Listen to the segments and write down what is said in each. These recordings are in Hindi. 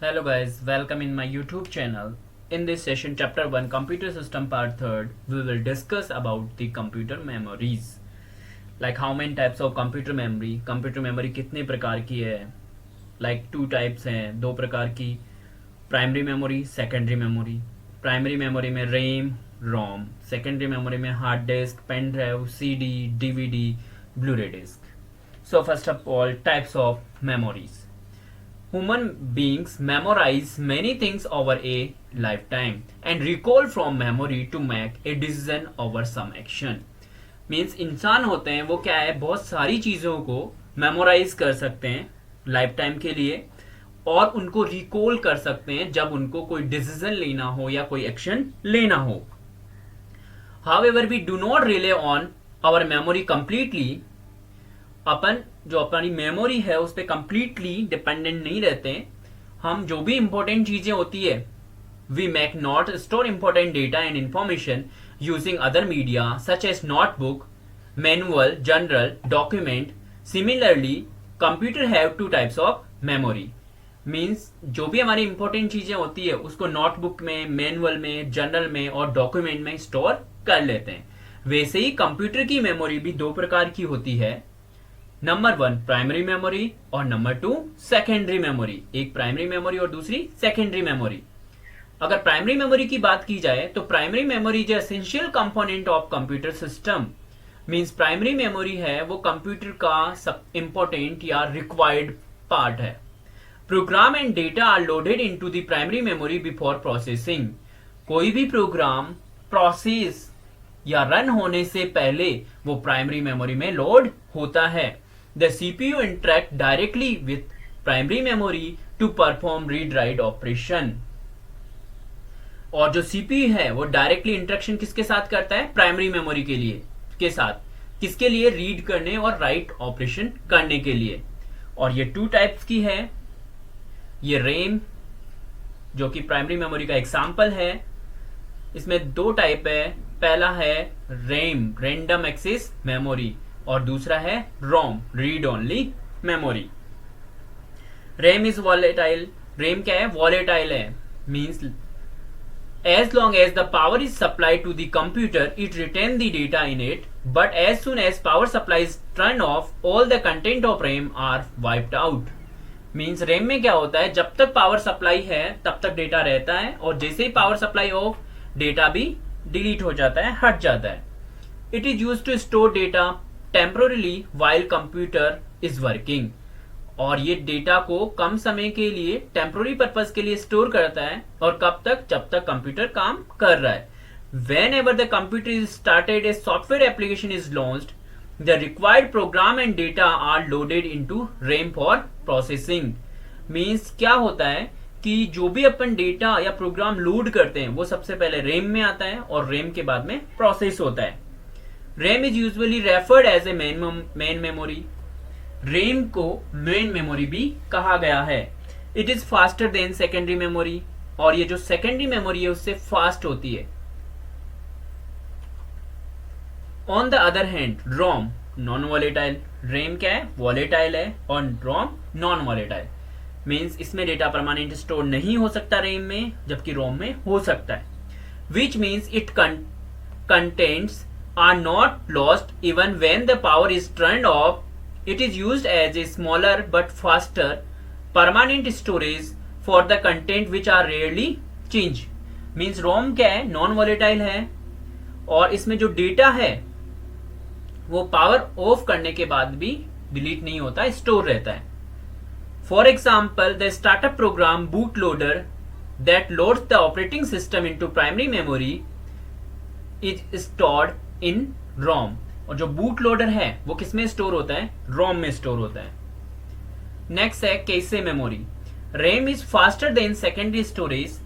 Hello guys, welcome in my YouTube channel. In this session, chapter 1, computer system part 3rd, we will discuss about the computer memories. Like how many types of computer memory कितने प्रकार की है. Like two types हैं, दो प्रकार की, primary memory, secondary memory. Primary memory में रैम, रोम, सेकेंडरी मेमोरी में hard disk, pen drive, CD, DVD, Blu-ray disk. So first of all, types of memories. Human beings memorize many things over a lifetime and recall from memory to make a decision over some action. Means इंसान होते हैं वो क्या है, बहुत सारी चीज़ों को मेमोराइज कर सकते हैं लाइफ टाइम के लिए और उनको रिकॉल कर सकते हैं जब उनको कोई डिसीजन लेना हो या कोई एक्शन लेना हो. However, we do not rely on our memory completely. अपन जो अपनी मेमोरी है उस पर कंप्लीटली डिपेंडेंट नहीं रहते. हम जो भी इंपॉर्टेंट चीजें होती है we make not store important data and information using other media such as notebook, manual, journal, document. Similarly computer have two types of memory. Means जो भी हमारी इंपॉर्टेंट चीजें होती है उसको नोटबुक में, मैनुअल में, जर्नल में और डॉक्यूमेंट में स्टोर कर लेते हैं. वैसे ही कंप्यूटर की मेमोरी भी दो प्रकार की होती है. नंबर 1 प्राइमरी मेमोरी और नंबर 2 सेकेंडरी मेमोरी. एक प्राइमरी मेमोरी और दूसरी सेकेंडरी मेमोरी. अगर प्राइमरी मेमोरी की बात की जाए तो प्राइमरी मेमोरी जो essential component of computer system. Means primary memory है वो कंप्यूटर का सब इंपॉर्टेंट या रिक्वायर्ड पार्ट है. Program and data are loaded into the primary memory before processing. कोई भी प्रोग्राम प्रोसेस या रन होने से पहले वो प्राइमरी मेमोरी में लोड होता है. The CPU interact directly with primary memory to perform read-write operation. और जो CPU है वो डायरेक्टली इंटरेक्शन किसके साथ करता है, प्राइमरी मेमोरी के लिए के साथ. किसके लिए, रीड करने और राइट ऑपरेशन करने के लिए. और ये टू टाइप्स की है. ये रैम जो कि प्राइमरी मेमोरी का एग्जांपल है. इसमें दो टाइप है. पहला है रैम, रैंडम एक्सेस मेमोरी, और दूसरा है ROM, read only memory. RAM is volatile. RAM क्या है, वॉलेटाइल है. Means as long as the power is supplied to the computer it retain the data in it, but as soon as power supply is turn off all the content of RAM are wiped out. Means RAM में क्या होता है, जब तक पावर सप्लाई है तब तक डेटा रहता है और जैसे ही पावर सप्लाई ऑफ, डेटा भी डिलीट हो जाता है, हट जाता है. It is used to store data temporarily while computer is working. और ये डेटा को कम समय के लिए टेम्पोररी पर्पज के लिए स्टोर करता है. और कब तक, जब तक कंप्यूटर काम कर रहा है. Whenever the computer is started, a software application is launched, the required program and data are loaded into RAM for processing. Means क्या होता है कि जो भी अपन डेटा या प्रोग्राम लोड करते हैं वो सबसे पहले रैम में आता है और रैम के बाद में प्रोसेस होता है. RAM is usually referred as a main memory. RAM को मेन मेमोरी भी कहा गया है. It is faster than secondary memory. और ये जो सेकेंडरी मेमोरी है उससे फास्ट होती है. On the other hand ROM non volatile. RAM क्या है, वॉलेटाइल है और रोम नॉन वॉलेटाइल. मीन्स इसमें डेटा परमानेंट स्टोर नहीं हो सकता रैम में, जबकि रोम में हो सकता है. Which means it contents are not lost even when the power is turned off. It is used as a smaller but faster permanent storage for the content which are rarely changed. Means ROM क्या है, नॉन वॉलेटाइल है और इसमें जो डेटा है वो पावर ऑफ करने के बाद भी डिलीट नहीं होता, स्टोर रहता है. For example the startup program boot loader that loads the operating system into primary memory is stored in ROM. और जो बूट लोडर है वो किसमें स्टोर होता है, रोम में स्टोर होता है. नेक्स्ट है cache memory. RAM is faster than secondary storage.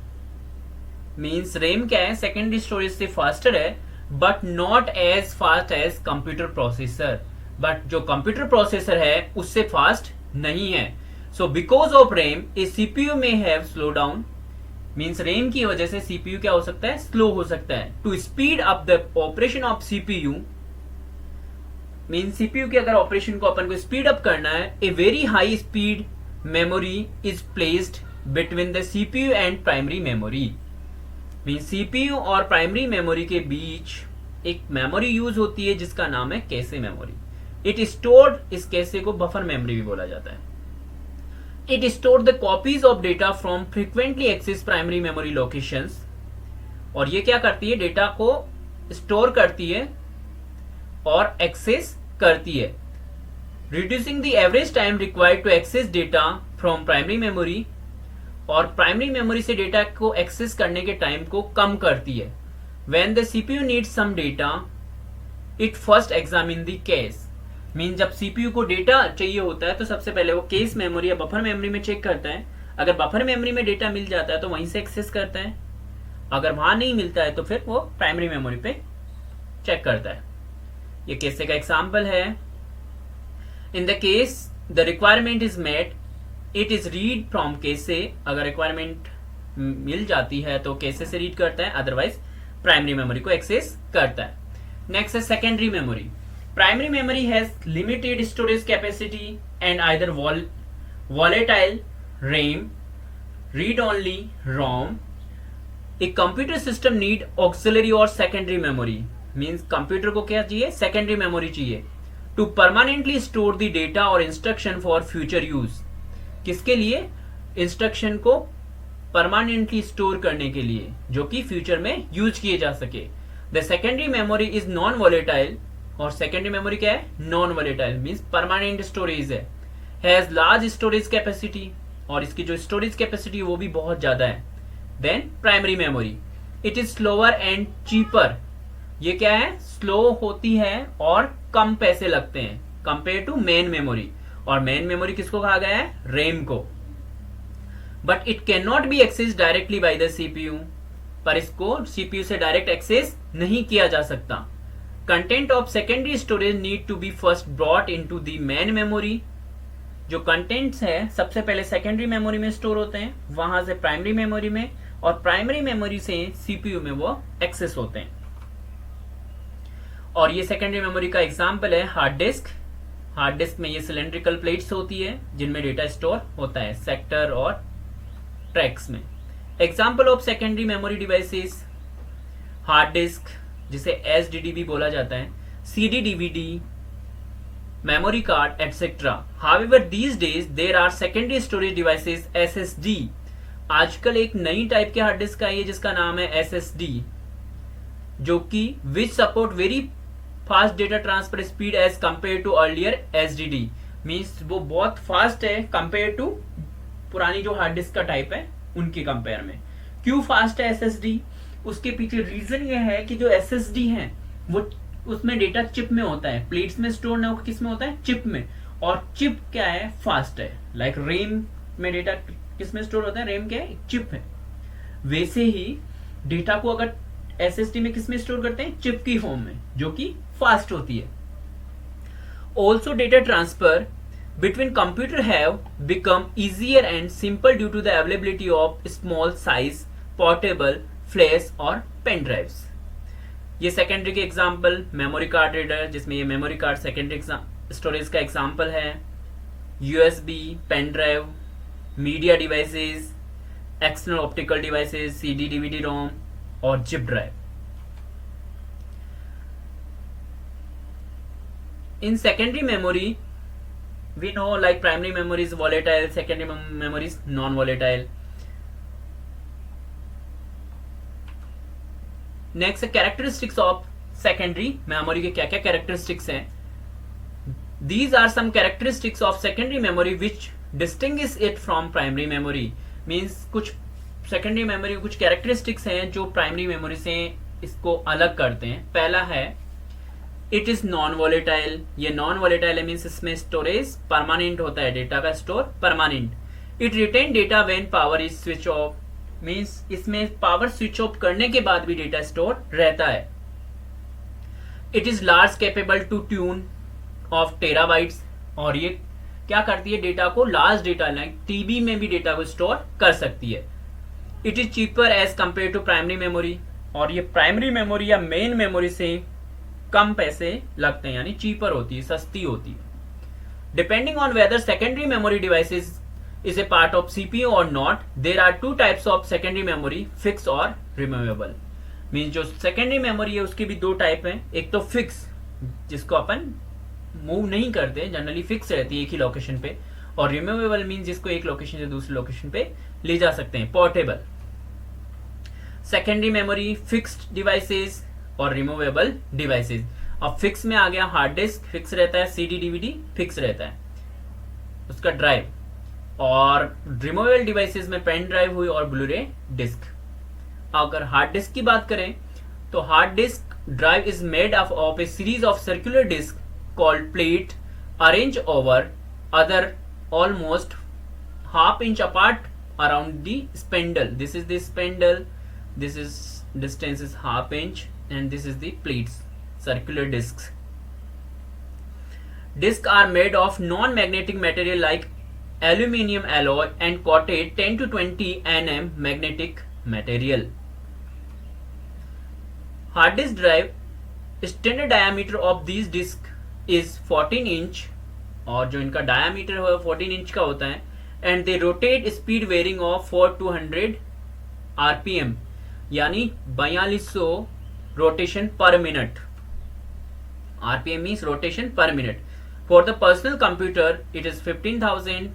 Means RAM क्या है, सेकेंडरी स्टोरेज से फास्टर है but not as fast as computer processor. But जो कंप्यूटर प्रोसेसर है उससे फास्ट नहीं है. So because of RAM a CPU में have slow down. Means RAM की वजह से सीपीयू क्या हो सकता है, स्लो हो सकता है. To speed up the operation of CPU. Means CPU के अगर ऑपरेशन को अपन को स्पीड अप करना है, a very high speed memory is placed between the CPU and primary memory. Mean CPU और प्राइमरी मेमोरी के बीच एक मेमोरी यूज होती है जिसका नाम है कैशे मेमोरी। इट स्टोर्ड, इस कैशे को बफर मेमोरी भी बोला जाता है। It store the copies of data from frequently access primary memory locations. और ये क्या करती है, डेटा को स्टोर करती है और एक्सेस करती है, reducing the average time required to access data from primary memory. और प्राइमरी मेमोरी से डेटा को एक्सेस करने के टाइम को कम करती है। When the CPU needs some data it first examine the case. Mean जब सीपीयू को डेटा चाहिए होता है तो सबसे पहले वो केस मेमोरी या बफर मेमोरी में चेक करता है। अगर बफर मेमोरी में डेटा मिल जाता है तो वहीं से एक्सेस करता है, अगर वहां नहीं मिलता है तो फिर वो प्राइमरी मेमोरी पे चेक करता है। ये कैसे का एग्जाम्पल है। In the case the requirement is met it is read from cache. अगर रिक्वायरमेंट मिल जाती है तो कैशे से रीड करता है, अदरवाइज प्राइमरी मेमोरी को एक्सेस करता है। नेक्स्ट है secondary memory. Primary memory has limited storage capacity and either volatile RAM, read only ROM. A computer system need auxiliary or secondary memory. Means computer को क्या चाहिए, सेकेंडरी मेमोरी चाहिए to permanently store the data और इंस्ट्रक्शन फॉर फ्यूचर यूज। किसके लिए, इंस्ट्रक्शन को परमानेंटली स्टोर करने के लिए जो कि फ्यूचर में यूज किए जा सके। The secondary memory is non volatile. और सेकेंडरी मेमोरी क्या है, non volatile means permanent storage है। हैज लार्ज स्टोरेज कैपेसिटी, और इसकी जो स्टोरेज कैपेसिटी वो भी बहुत ज्यादा है than primary memory. It is slower and cheaper. ये क्या है, स्लो होती है और कम पैसे लगते हैं कंपेयर टू मेन मेमोरी। और मेन मेमोरी किसको कहा गया है, रेम को। But it can not be access directly by the CPU. पर इसको सीपीयू से डायरेक्ट एक्सेस नहीं किया जा सकता। Content of secondary storage need to be first brought into the main memory. जो कंटेंट्स है सबसे पहले सेकेंडरी मेमोरी में स्टोर होते हैं, वहां से प्राइमरी मेमोरी में, और प्राइमरी मेमोरी से सीपीयू में वो एक्सेस होते हैं। और ये सेकेंडरी मेमोरी का एग्जांपल है हार्ड डिस्क। हार्ड डिस्क में ये सिलेंड्रिकल प्लेट्स होती है जिनमें डेटा स्टोर होता है सेक्टर और ट्रैक्स में। Example of secondary memory devices, hard disk जिसे एसडीडी भी बोला जाता है, CD, DVD, memory card, etc. However, these days there are secondary storage devices SSD. आजकल एक नई टाइप के हार्ड डिस्क आई है जिसका नाम है SSD, जो कि which support very fast data transfer speed as compared to earlier SDD. Means वो बहुत फास्ट है कंपेयर टू पुरानी जो हार्ड डिस्क का टाइप है उनके कंपेयर में। क्यों फास्ट है SSD? उसके पीछे रीजन ये है कि जो SSD है वो उसमें डेटा चिप में होता है, प्लेट्स में स्टोर ना होकर किस में होता है, चिप में। और चिप क्या है, फास्ट है। लाइक रेम में डेटा किस में स्टोर होता है, रेम क्या है, चिप है। वैसे ही डेटा को अगर एसएसडी में किस में स्टोर करते हैं, चिप की फॉर्म में, जो कि फास्ट होती है। Also data transfer between computer have become easier and simple due to the availability of small size portable flash और पेन ड्राइव्स। ये सेकेंडरी के एग्जाम्पल, मेमोरी कार्ड रीडर जिसमें ये मेमोरी कार्ड सेकेंडरी स्टोरेज का एग्जाम्पल है, USB, pen drive, media devices, external optical devices, CD, DVD ROM और जिप ड्राइव। इन secondary memory we know like primary memory is volatile, secondary memory is non volatile. Next characteristics of secondary memory के क्या क्या कैरेक्टरिस्टिक्स हैं। These are some characteristics of secondary memory which distinguish it from primary memory. Means कुछ सेकेंडरी मेमोरी कुछ कैरेक्टरिस्टिक्स हैं जो प्राइमरी मेमोरी से इसको अलग करते हैं। पहला है इट इज नॉन वॉलेटाइल। ये नॉन वॉलेटाइल है मीन्स इसमें स्टोरेज परमानेंट होता है, डेटा का store permanent. It retain data when power is switch off. Means इसमें पावर स्विच ऑफ करने के बाद भी डेटा स्टोर रहता है। It is large capable to tune of terabytes. और ये क्या करती है, डेटा को लार्ज डेटा लाइक टीबी में भी डेटा को स्टोर कर सकती है। It is cheaper as compare to primary memory. और ये प्राइमरी मेमोरी या मेन मेमोरी से कम पैसे लगते हैं, यानी चीपर होती है, सस्ती होती है। Depending on whether secondary memory devices is a part of CPU or not. There are two types of secondary memory, fixed और removable. मीन्स जो सेकेंडरी मेमोरी है उसकी भी दो टाइप हैं. एक तो फिक्स जिसको अपन मूव नहीं करते, जनरली फिक्स रहती है एक ही लोकेशन पे, और रिमूवेबल मीन्स जिसको एक लोकेशन से दूसरे लोकेशन पे ले जा सकते हैं, portable. Secondary memory fixed devices और रिमूवेबल डिवाइसेस. अब फिक्स में आ गया हार्ड डिस्क फिक्स रहता है, सीडी डीवीडी फिक्स रहता है उसका ड्राइव, और रिमूवेबल डिवाइसेस में पेन ड्राइव हुई और ब्लूरे डिस्क. अगर हार्ड डिस्क की बात करें तो hard disk drive is made of a series of circular disk called plate arrange over other almost half inch apart around the spindle. This is the spindle, this is distance is half inch, and this is the plates, circular discs. Discs are made of non-magnetic material like aluminium alloy and coated 10 to 20 nm magnetic material. Hard disk drive, standard diameter of these discs is 14 inch, और जो इनका डायामीटर है 14 इंच का होता है, and they rotate speed varying of 400 RPM, यानी 4200 rotation per minute. RPM means rotation per minute. For the personal computer it is 15,000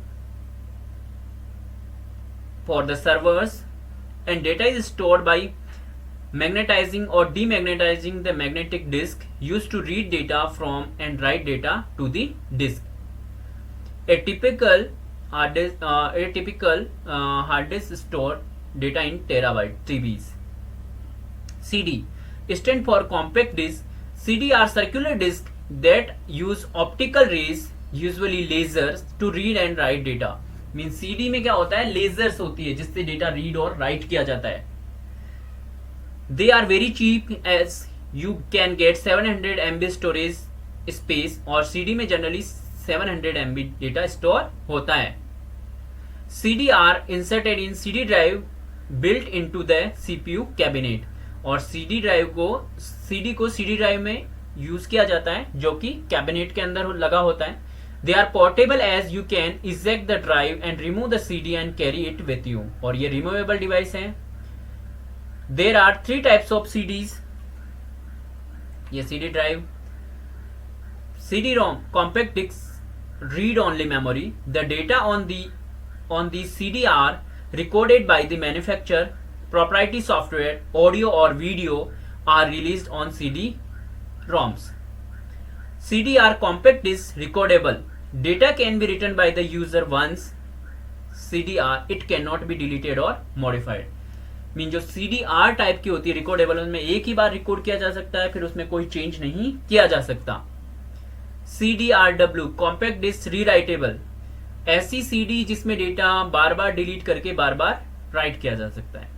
for the servers, and data is stored by magnetizing or demagnetizing the magnetic disk used to read data from and write data to the disk. A typical hard disk store data in terabyte TBs. CD stand for compact disk. CD are circular disks that use optical rays, usually lasers, to read and write data. Means CD में क्या होता है, लेजर्स होती है जिससे डेटा रीड और राइट किया जाता है. They are very cheap as you can get 700 MB storage space, और CD में जनरली 700 MB डेटा स्टोर होता है. CD are inserted in CD drive built into the CPU cabinet, और CD को CD ड्राइव में यूज किया जाता है जो कि कैबिनेट के अंदर लगा होता है. They are portable as you can eject the drive and remove the CD and carry it with you, और ये removable डिवाइस है. There are three types of CDs. ये CD drive, CD-ROM, compact disc, read-only memory. The data on the CD are recorded by the manufacturer. Proprietary software, audio or video are released on CD-ROMs. CD are compact disc recordable. Data can be written by the user once. CD-R, it cannot be deleted or modified. Mean जो CD-R टाइप की होती है रिकॉर्डेबल, उसमें एक ही बार रिकॉर्ड किया जा सकता है, फिर उसमें कोई चेंज नहीं किया जा सकता. CD-RW कॉम्पैक्ट डिस्क रीराइटेबल, ऐसी CD जिसमें डेटा बार बार डिलीट करके बार बार राइट किया जा सकता है,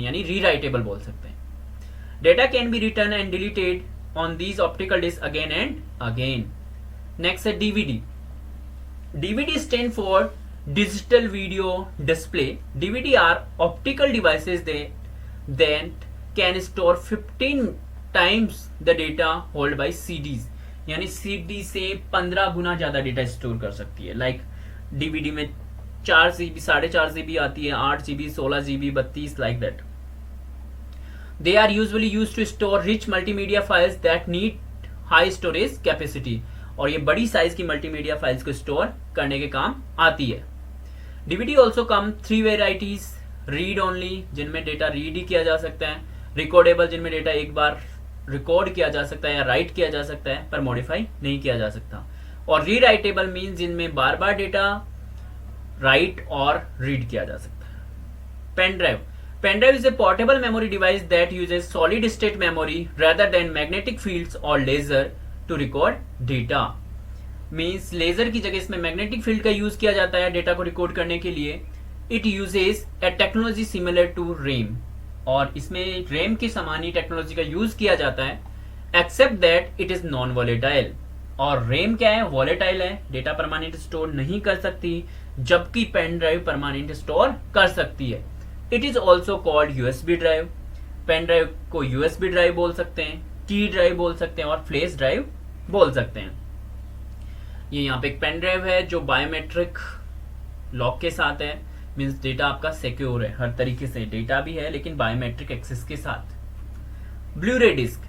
यानी रीराइटेबल बोल सकते हैं. Data can be written and deleted on these optical disc again and again. Next है DVD. DVD stand for digital video display. DVD are optical devices that can store 15 times the data held by CDs, यानी CD से 15 गुना ज्यादा डेटा स्टोर कर सकती है. लाइक DVD में 4 GB 4.5 GB आती है, 8 GB 16 GB 32 like that. They are usually used to store rich multimedia files that need high storage capacity, और ये बड़ी साइज की मल्टीमीडिया फाइल्स को स्टोर करने के काम आती है. DVD also come 3 varieties. Read only, जिनमें डेटा रीड ही किया जा सकता है. रिकॉर्डेबल, जिनमें डेटा एक बार रिकॉर्ड किया जा सकता है या राइट किया जा सकता है पर मॉडिफाई नहीं किया जा सकता. और रीराइटेबल मीन्स जिनमें बार बार डेटा राइट और रीड किया जा सकता है. Pen drive. Pen drive is a portable memory device that uses solid state memory rather than magnetic fields or laser to record data. Means laser की जगह इसमें मैग्नेटिक फील्ड का यूज किया जाता है डेटा को रिकॉर्ड करने के लिए. It uses a technology similar to RAM, और इसमें रेम की समान ही टेक्नोलॉजी का यूज किया जाता है, except that it is non volatile. और रेम क्या है, वॉलेटाइल है, डेटा परमानेंट स्टोर नहीं कर सकती, जबकि पेन ड्राइव परमानेंट स्टोर कर सकती है. It is also called USB drive. Pen drive को यूएसबी ड्राइव बोल सकते हैं, टी ड्राइव बोल सकते हैं और फ्लैश ड्राइव बोल सकते हैं. ये यहाँ पे एक पेन ड्राइव है जो बायोमेट्रिक लॉक के साथ है, मीन्स डेटा आपका सिक्योर है, हर तरीके से डेटा भी है लेकिन बायोमेट्रिक एक्सेस के साथ। ब्लू-रे डिस्क,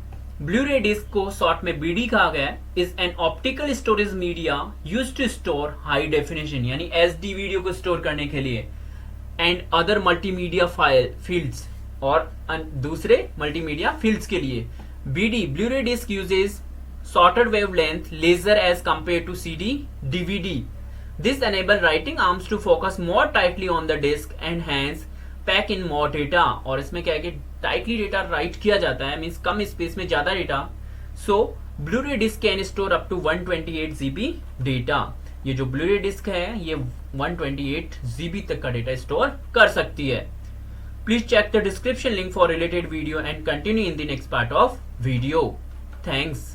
ब्लू-रे डिस्क को शॉर्ट में बीडी कहा गया है, is an optical storage media used to store high definition यानी एचडी वीडियो को स्टोर करने के लिए and other multimedia file fields, और दूसरे मल्टीमीडिया फील्ड्स के लिए। BD, Blu ray disc uses shorter wavelength laser as compared to CD, DVD. This enable writing arms to focus more tightly on the disk and hence pack in more data. और इसमें क्या है कि tightly data write किया जाता है, मीन्स कम स्पेस में ज्यादा data. So Blu-ray disc can store up to 128 GB data. ये जो Blu-ray disc है ये 128 GB तक का डेटा स्टोर कर सकती है। Please check the description link for related video and continue in the next part of video. Thanks.